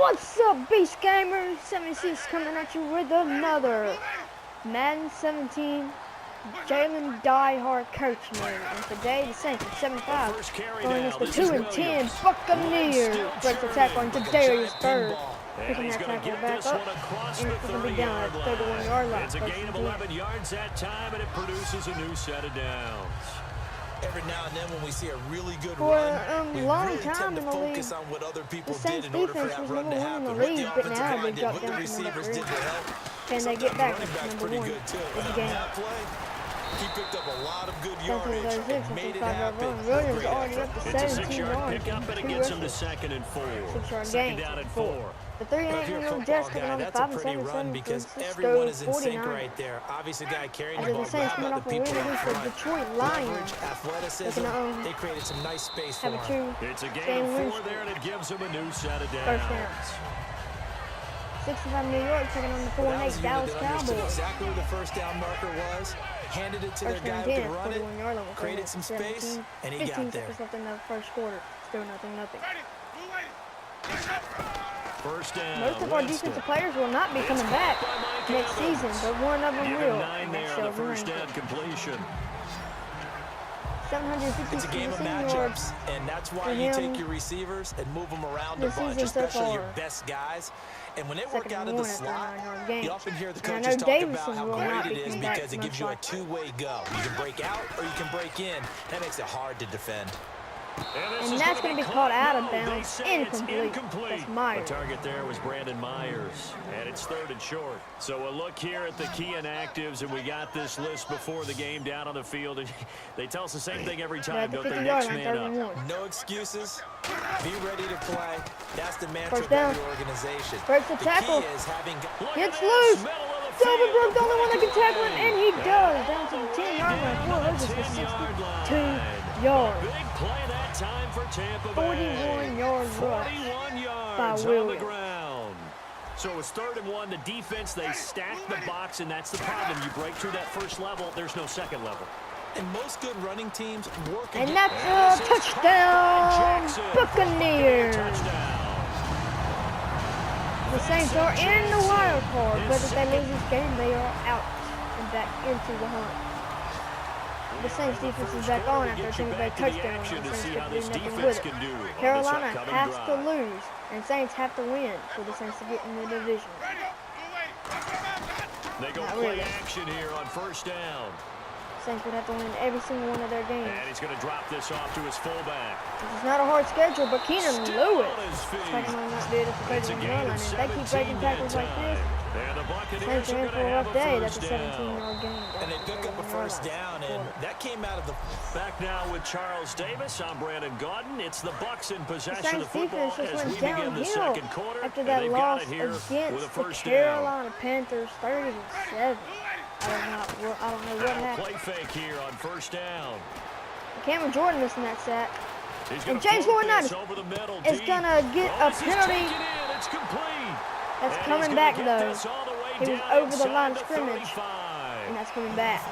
What's up, Beast Gamer? 76 coming at you with another Madden 17 Jalen Die-Hard Coach Mode. And today the Saints are 7-5 going against the 2-10 Buccaneers. Breaks the tackle into Darius Bird. Picking that tackle back up, and it's going to be down at the 31-yard line. It's a gain of 11 yards that time, and it produces a new set of downs. Every now and then when we see a really good for run, a we long really time tend to in the focus league, on what other people the Saints did in order for defense that was run to number 1 in happen. the What league, the but offensive now line they did, dropped what the down to number receivers 3. did to help. Can they get back to number 1 good too. in the On game? that play, he picked up a lot of good Something yardage goes and made it happen. Williams is already up to It's a 17 6-yard yards. pickup, and it gets him to 2nd and 4. 6-yard Second gain. down and 4. The 3-year-old Jets taking on the 5-7 because Francisco everyone is in sync 49. right there. Obviously, guy carrying After the ball. the Saints coming How off about a the win people up against the front? Detroit Lions. Leverage, athleticism. They created some nice space for Have a him. It's a gain game of 4 win. there, and it gives him a new set of First down. downs. 65 New York taking on the 4-8 Dallas Cowboys. Exactly where the first down marker was. Handed it to their First guy and who 10, could run it. 41-yard line. Created some space, and he got 15 there. seconds left in the first quarter. Still nothing. First down. Most of our defensive players will not be coming back next season, but one of them Give will. him 9 there on the first down completion. 750 It's a game of receiving yards. matchups, and that's why for you him take your receivers and move them around a this bunch, season so especially your far. best guys. And when they Second work out and of the 1 after a slot, 9-yard gain. you often hear the And I coaches know talk Davidson about how will not great be it is coming back because it gives you a two-way go. You can break out or you can break in. That makes it hard to defend. And that's going to be caught out of bounds. Incomplete. That's Myers. The target there was Brandon Myers, and it's 3rd and short. So a look here at the key inactives, and we got this list before the game down on the field. And they tell us the same thing every time, don't they? Next man up. No excuses. Be ready to play. That's the mantra First of down. every organization. Breaks the tackle. Key is having Gets loose. Delvin Brooks, the only one that can tackle him, and he does. Down to the 10-yard line. 4 loses for 62 yards. Big play that time for Tampa Bay. 41-yard rush 41 yards by on the Williams. ground. So it's 3rd and 1. The defense, they stack the box, and that's the problem. You break through that first level, there's no second level. And most good running teams work And against that's a touchdown, Buccaneers. The Saints are in the wild card, but if they lose this game, they are out and back into the hunt. The Saints defense is back on after a Tampa Bay touchdown. The Saints get to do nothing with it. Carolina has to lose, and Saints have to win for the Saints to get in the division. They go play action here on first down. Saints would have to win every single one of their games. And he's going to drop this off to his fullback. This is not a hard schedule, but Keenan Lewis is might not do it at the 31 yard line. And if they keep breaking tackles like this, Saints are in for a rough day. That's a 17-yard gain. And they pick up a first down, and that came out of the... Back now with Charles Davis. I'm Brandon Gaudin. It's the Bucs in possession of the Saints football defense just as we went begin the downhill second quarter. after And that they've loss got it here with a against the first down. Carolina Panthers, 30-7. I don't know what happened. Play fake here on first down. Cameron Jordan missing that sack. And James Lloyd-Knight is going to get a penalty. It's complete. That's coming back, though. He was over the line of scrimmage, and that's coming back.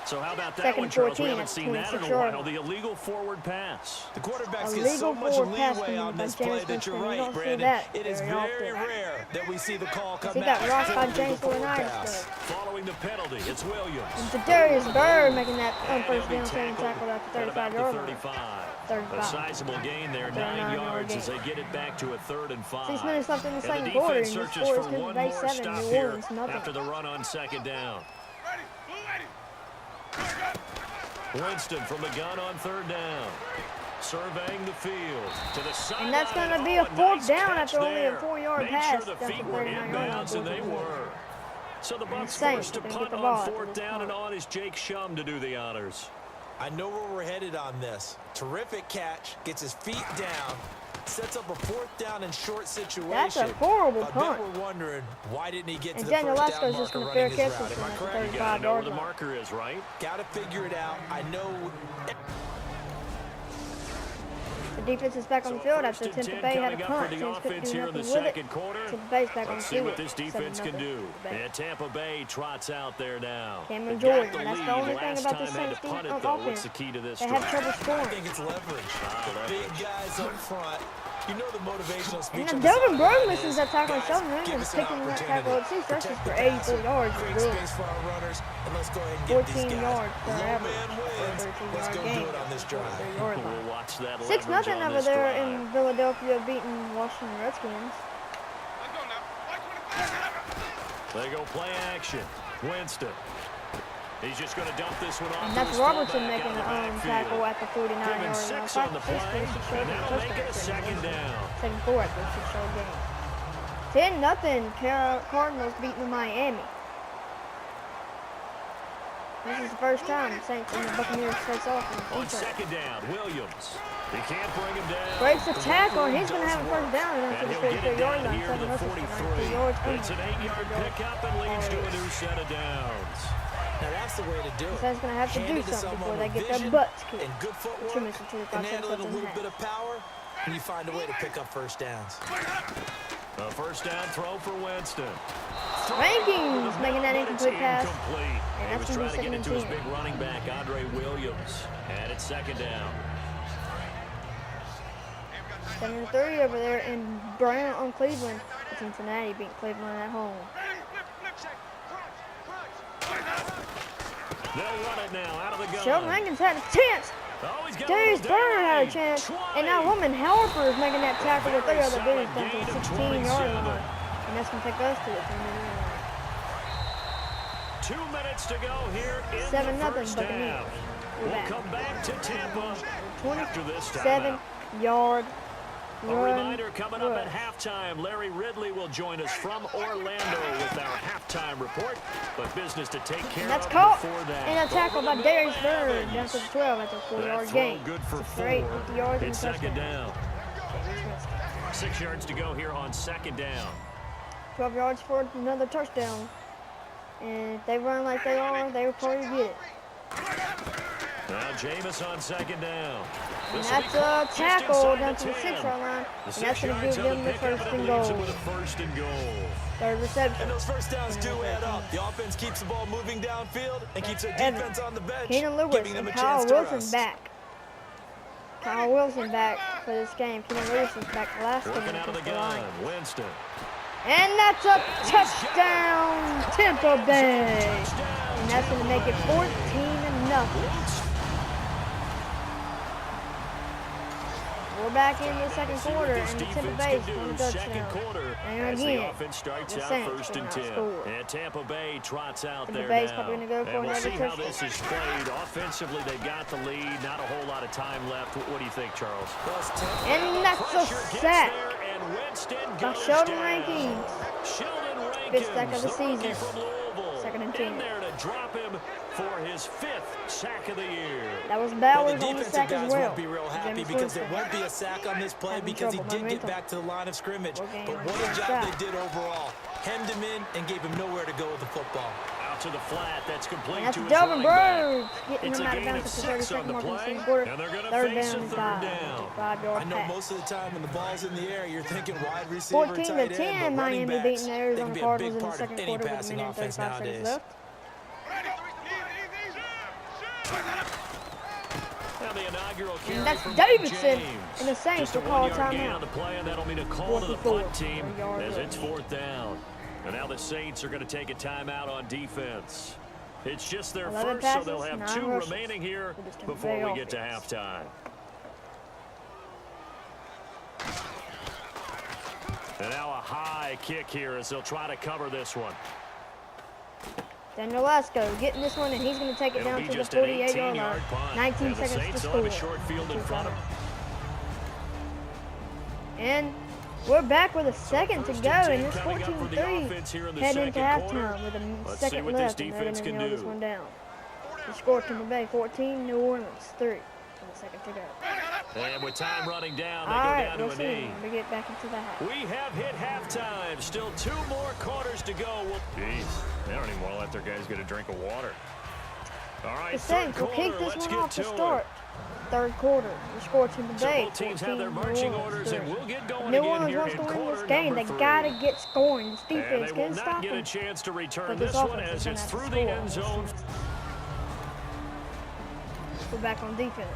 So how about that Second one, Charles? 14, We haven't seen that in a 26 yards. while. The illegal forward pass. The quarterbacks A get so legal much forward pass leeway coming on by this James play that Winston. you're You right, don't see Brandon. that It is very very often. rare that we see the call come He back. got rocked by for James illegal forward Lloyd-Knight. pass. Following the penalty, it's Williams. And to Darius Bird making that first down Tackle tackle at the at about 35-yard the line. 35. A sizable gain there, 9 yards as they get it back to a 3rd and 5. 6 minutes left in the And second the quarter, and defense the searches score is for going one to be more 7, stop New here Orleans, nothing. after the run on second down. Winston from the gun on 3rd down. Surveying the field to the side. And that's going to be a 4th down after only a 4-yard pass. Sure the That's feet the were 39-yard line. inbounds, and they were. So the Bucs Saints forced to are gonna punt get the ball on after 4th this down, and punt. on is Jake Shum to do the honors. I know where we're headed on this. Terrific catch, gets his feet down, sets up a 4th down and short situation. That's a horrible But punt. then we're wondering, why didn't he get to And the Daniel first Lasco's down just marker gonna fair running catch his route? this Am I one at the correct? You gotta know where 35-yard the line. marker is, right? Got to figure it out. I know. The defense is back on the field after Tampa Bay had a punt. Saints couldn't do nothing with it. Tampa Bay's back on the field. Let's see what this defense can do. And Tampa Bay trots out there now. Cameron Jordan. That's the only thing about the Saints on offense. What's the key to this? They have trouble scoring. I think it's leverage. The big guys up front. You know the motivational speech. And Delvin Burke misses that tackle and Sheldon Rankins picking that tackle up 6 rushes for 84 yards. Space for our runners, and let's go ahead and get 14 these yards per guys. average. Let's go do it on this drive. We'll watch that 6-0 over there in Philadelphia beating Washington Redskins. They go play action. Winston. He's just going to dump this one off. And that's Robertson making the tackle at the 49-yard line. 6 on the play. And that'll make it a second down. 7-4 at the 6-yard game. 10-0 Cardinals beating Miami. This is the first time the Saints and the Buccaneers face off in On second down, Williams. He can't bring him down. Breaks the tackle, and he's going to have a first down. And he'll get it down here to the 43. It's an 8-yard pickup and leads to a new set of downs. Now that's the way to do it. The Saints going to have to do something before they get their butts kicked. And good footwork, and handling a little bit of power, and you find a way to pick up first downs. A first down throw for Winston. Rankings making that incomplete pass. And he was trying to get into his big running back, Andre Williams. And it's second down. 7-3 over there in Brown on Cleveland. Cincinnati beat Cleveland at home. They'll run it now out of the gun. Sheldon Rankins had a chance. Darius Burner had a chance. And now Woman Harper is making that tackle with 3 other dudes down to the 16-yard line. And that's going to take us to the 10-yard line. 2 minutes to go here in 7-0 the first Buccaneers. half. We'll come back to Tampa after this timeout. 27-yard A reminder coming up at halftime. Larry Ridley will join us from Orlando with our halftime report. But business to take care that's of caught before that. in a tackle by Darius Burner down to the 12 at the 4-yard gain. Good for 4. 50 yards it's and second touchdown. down. 6 yards to go here on second down. 12 yards for another touchdown. And if they run like they are, they will probably get it. Now Jameis on second down. And that's a tackle down to the 6-yard line. And that's going to give them the first and goal. Third reception. And those first downs do add up. The offense keeps the ball moving downfield and keeps their defense on the bench, Keenan Lewis giving them and a Kyle chance to Wilson rest. back. Kyle Wilson back for this game. Keenan Lewis was back last game Working out of the against the gun. Lions. Winston. And that's a touchdown, Tampa Bay. And that's going to make it 14-0. We're back in the second quarter, and Tampa Bay's going to touchdown. And again, the starts the out Saints first and cannot 10. score. And Tampa Bay trots out Tampa there Bay's now. probably going to go for And we'll another see how touchdown. this is played. Offensively, they got the lead. Not a whole lot of time left. What do you think, Charles? And that's a sack by Sheldon Rankins. Fifth sack of the season. Second and 10. In there to drop him for his 5th sack of the year. That was Well, Bowers the on the defensive sack guys as well. won't be real happy because there won't be a sack on this play because he did get back to the line of scrimmage. But what a job they did overall. Hemmed him in and gave him nowhere to go with the football. Out to the flat. That's complete And that's to his Delvin running back. Bird getting It's him a out of gain bounds of at the 6 on 32nd the mark in the play, second quarter. and they're gonna Third face down a and third 5. down. 5-yard I know pass. most of the time when the ball's in the air, you're thinking wide receiver, tight end, 14-10, but running Miami backs, beating the they Arizona can be a Cardinals big in the part of second any quarter with a passing minute and offense 35 seconds nowadays. left. Now the inaugural carry And that's from Davidson, James. and the Saints Just a will call a 1-yard gain on timeout. the play, and that'll mean a call to the 4-4, punt team 1-yard as run. it's 4th down. And now the Saints are going to take a timeout on defense. It's just their 11 first, so they'll passes, have 9 2 rushes remaining here for this Tampa before Bay we get to offense. halftime. And now a high kick here as they'll try to cover this one. Daniel Lasco getting this one, and he's going to take it It'll down be to the just an 48-yard 18-yard line. punt. 19 And the seconds to Saints will score. have a short field in front of them. And we're back with a second to First go, and and 10 it's coming up for the 14-3 offense here in the heading into second quarter. halftime with a Let's see second what this left, and they're going defense to can nail do. this one down. The score, Tampa Bay 14, New Orleans 3. And the second to go. And with time running down, they All go right, down we'll to a see knee. when we get back into the half. We have hit halftime. Still 2 more quarters to go. Jeez, they don't even want to let their guys get a drink of water. All right, The Saints will kick this one off to start. Third quarter. The score to today. Both teams have their marching orders, and we'll get going New again Orleans here wants in to win quarter this game. They number 3. gotta get scoring. This defense And they will can not stop get them. a chance to return But this one offense as is it's gonna through the have to end score. zone. We're back on defense.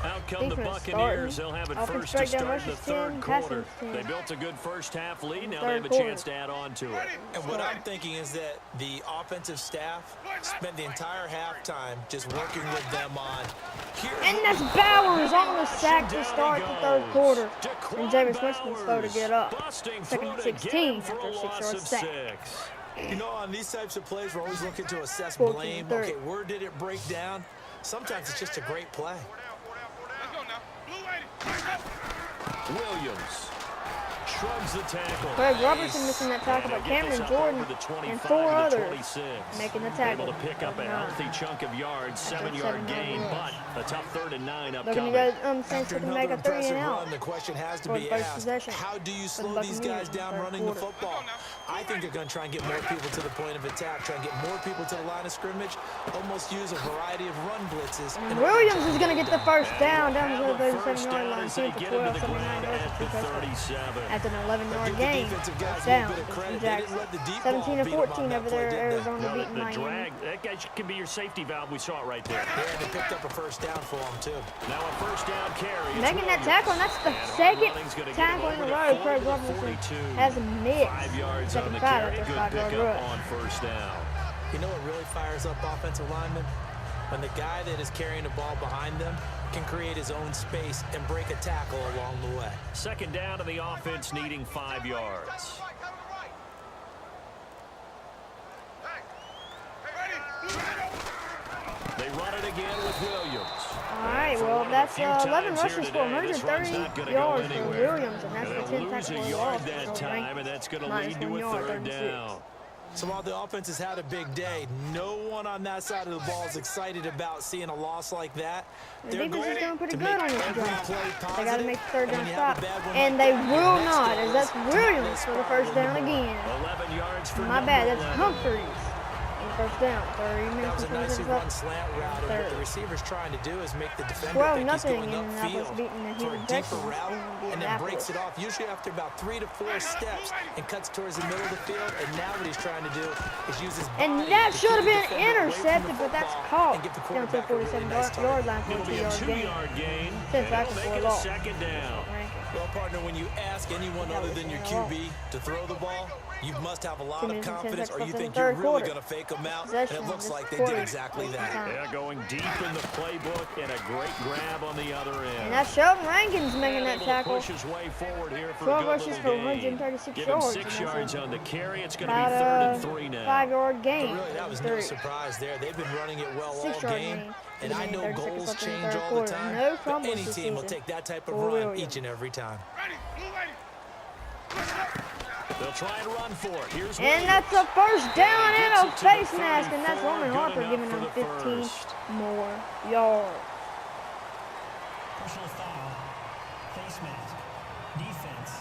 Out come the Defense Buccaneers. starting. They'll have it Offense first to breakdown start in the versus third 10, quarter. passing 10. They built a good first half lead. Now Third they have a quarter. chance to add on to it. And what I'm thinking is that the offensive staff spent the entire halftime just working with them on. And that's Bowers on the sack to start the third quarter. And Jameis Winston's slow to get up. Second and 16 after a 6-yard sack. You know, on these types of plays, we're always looking to assess 14-3. blame. Okay, where did it break down? Sometimes it's just a great play. Williams shrugs the tackle. Craig Robertson missing that tackle, but Cameron Jordan and 4 others making the tackle. Able to pick up a healthy chunk of yards, 7-yard gain, but a tough 3rd and 9 They're upcoming. going to go, Saints looking to make a 3 and out. The question has to for be the first asked, possession how do you for the slow these guys Buccaneers in down the third running the quarter. football? I think they're going to try and get more people to the point of attack, try and get more people to the line of scrimmage, almost use a variety of run blitzes. And Williams is going to get the first down to the 37-yard line, as they 2 get for into 12, the 79 ground yards at for the 2 touchdowns. 37. After an 11-yard Give the gain, defensive guys first a little down. bit of credit. They Jackson. didn't let the deep 17 ball to beat them on 14 that over play, there, did they? Arizona No, beating the Miami. drag, that guy can be your safety valve. We saw it right there. Yeah, they picked up a first down for them, too. Now a first down carry. It's Making that Williams. tackle, and that's the And second Running's gonna get tackle him in a over row. to Craig 40 to Robinson 42. has missed. 5 yards on Second the five carry. after Good 5-yard pickup rush. on first down. You know what really fires up offensive linemen? When the guy that is carrying the ball behind them can create his own space and break a tackle along the way. Second down to the offense, needing 5 yards. They run it again with Williams. All right, well, that's 11 rushes for 130 yards for Williams, and that's the 10th lose a tackle he yard lost. that So time, and that's going to minus lead to 1 a yard, 3rd 36. down. So while the offense has had a big day, no one on that side of the ball is excited about seeing a loss like that. The defense is doing pretty to good make on this every drive. play They got to positive, make the 3rd and down when you have a stop, bad one and like they that, will your not, next as goal that's is to not Williams let for the spiral first down anymore. again. 11 yards for My number bad, that's 11. Humphreys. First down, 30 That minutes was a and 20 nicely seconds run left. slant route, and what the receiver's trying to do is make the defender 12-0 think he's going Indianapolis upfield beating the for a Houston deeper Texans route, in and then Indianapolis. breaks it off, usually after about 3 to 4 steps, and cuts towards the middle of the field. And now what he's trying to do is use his body And that to should have keep the been defender away from the intercepted, but that's football caught and give the down to the quarterback a really nice 47-yard line for It'll a be a 2-yard gain. 2-yard gain, Since and it'll actually make for a it a loss. second down. Well, partner, when you ask anyone That other was than your wrong. QB to throw the ball, you must have a lot 2 of minutes and 10 confidence, or you seconds think left you're in the really third going to fake them out, and Possession it of looks this like they quarter. did exactly that. Yeah, going deep in the playbook and a great grab on the other end. And that's Sheldon Rankins making that Able to tackle. push his way forward here for 12 a good rushes little for gain. 136 Give him yards. 6 and yards that's on the carry. It's going to be about 3rd and a 3 now. 5-yard gain. But really, that was no 3. surprise there. They've been running it well all 6-yard game. gain. And I know 30 seconds goals left in the change third all the quarter. time, No but fumbles any this team will season take that type of for run Williams. each and every time. They'll try and run for it. Here's And Williams. that's a first down Gets and it a to the face mask, and that's 34, Roman good Harper enough giving for him the 15 first. more yards. Personal foul, face mask, defense.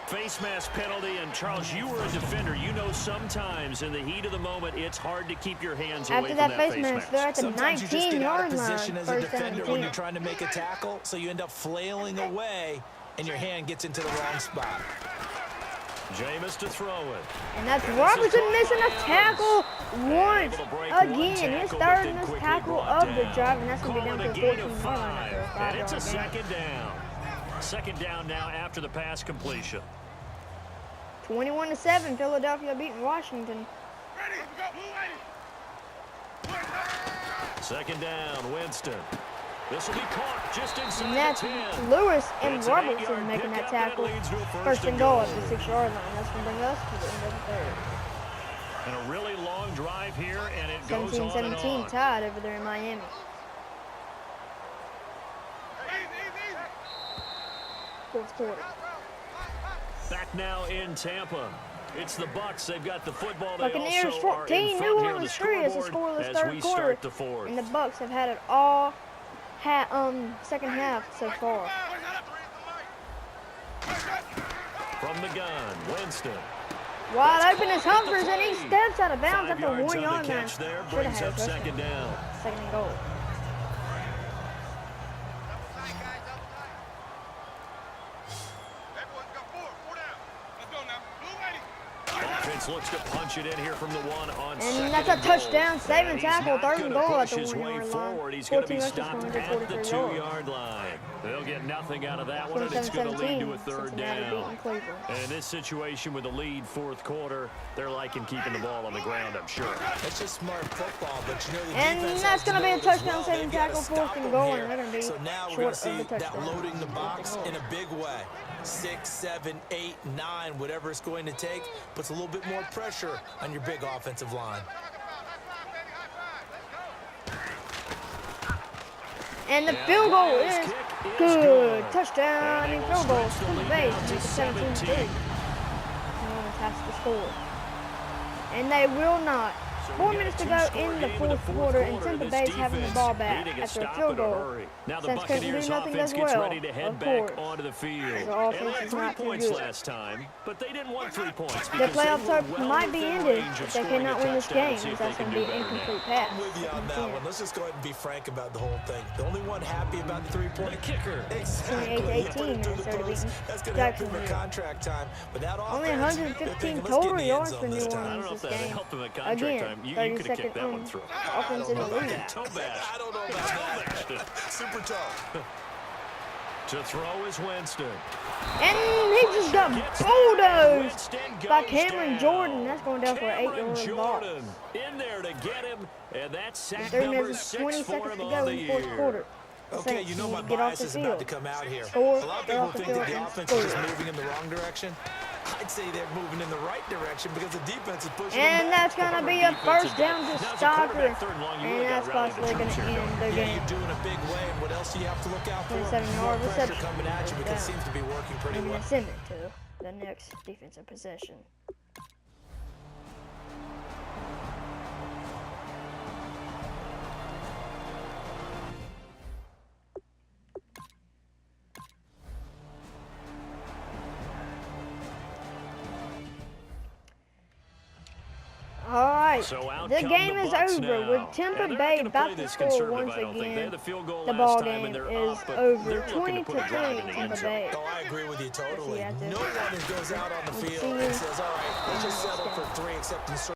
Face mask penalty, and Charles, you were a defender. You know sometimes in the heat of the moment, it's hard to keep your hands away After from that face mask. mask, they're at the Sometimes you just get out of 19-yard line. position as a First down defender and when 10. you're trying to make a tackle, so you end up flailing away, and your hand gets into the wrong spot. Jameis to throw it. And that's Robertson missing a tackle once again. His 3rd and this tackle of the drive, and that's going to be down to the 14-yard line after a 5-yard And it's a gain. second down. Second down now after the pass completion. 21-7, Philadelphia beating Washington. Second down, Winston. This will be caught just And inside that's the 10. Lewis and It's an 8-yard Robertson making that pickup, and it tackle. leads to a First and goal at the 6-yard line. That's going to bring us to the end of the 3rd. And a really long drive here, and it goes on and 17-17 on. tied over there in Miami. Fourth quarter. Back now in Tampa. It's the Bucs. They've got the football. They Buccaneers also are in 14, front New here on the Orleans 3 is the scoreboard scoreless as third we quarter. start the fourth. And the Bucs have had it all second half so far. From the gun, Winston. Wide open is Humphries, and he steps out of bounds at the 1 yard line. Should have had a second down. Second and goal. Offense looks to punch it in here from the 1 on second. And that's a touchdown, saving tackle, 3rd and goal at the 1 yard line. He's going to be 14 stopped rushes, at the 143 yards. 2-yard line. They'll get nothing out of that one, and it's going to lead to a 3rd down. And in this situation with the lead 4th quarter, they're liking keeping the ball on the ground, I'm sure. It's just smart football, but you know the and defense that's going to be a touchdown, well. saving tackle, 4th and goal, and they're going to be so now we're going to see that loading the box in a big way. 6, 7, 8, 9, whatever it's going to take, puts a little bit more pressure on your big offensive line. And the field goal is good. Touchdown, and field goal to the base, 17-3. No one has to score. And they will not. 4 minutes to go in the 4th quarter, and Tampa Bay's having the ball back after a field goal. Now the Since couldn't do Buccaneers nothing as offense gets well, ready to head of back course. onto the field. The And offense they had is 3 not too points good. last time, but they didn't want 3 points. The because they playoff were hope well might be within ended range of if they scoring cannot a win this touchdown. game, See if because they that's can going to do be an better incomplete now. pass. I'm with you on that one. Let's just go ahead and be frank about the whole thing. The only one happy about the 3-point kicker. Exactly. 28-18 Minnesota beating That's going to help him in contract time. But that Only offense, 115 let's get in total the end yards zone for New this time. I don't know Orleans if this that game. helped them at contract Again, time. You 30 could have kicked second that one through. offense in the lead. I don't know about that. Super tough. To throw is Winston. And he just got bulldozed by Cameron Jordan. That's going down for an 8-yard loss. In there to get him, and that's sack 3 number minutes 6 20 for seconds him to on go the in the 4th year. quarter. Okay, you know my Get off bias the is about to field. come out here. Score, A lot of get off people the think that field, the and offense is just score. moving in the wrong direction. I'd say they're moving in the right direction because the defense is pushing And them that's back. going to be a first down to Stocker. And that's possibly going to end the Yeah, game. you're doing a big way, and what else do you have to look out for? 27-yard More pressure reception. coming at you because it Down. seems to be working pretty And well. then send it to the next defensive possession. All right, So out the come game the is Bucs over now. with Tampa And they're Bay not gonna about play to this score conservative, once I don't think. They again. had the field goal The last ball time, and game they're is up, but over they're looking to 20-3 put a drive in the Tampa end zone. Bay. Oh, I agree with you totally. after No one goes out on the We'll field see and you says, all right, let's just settle for 3 except in certain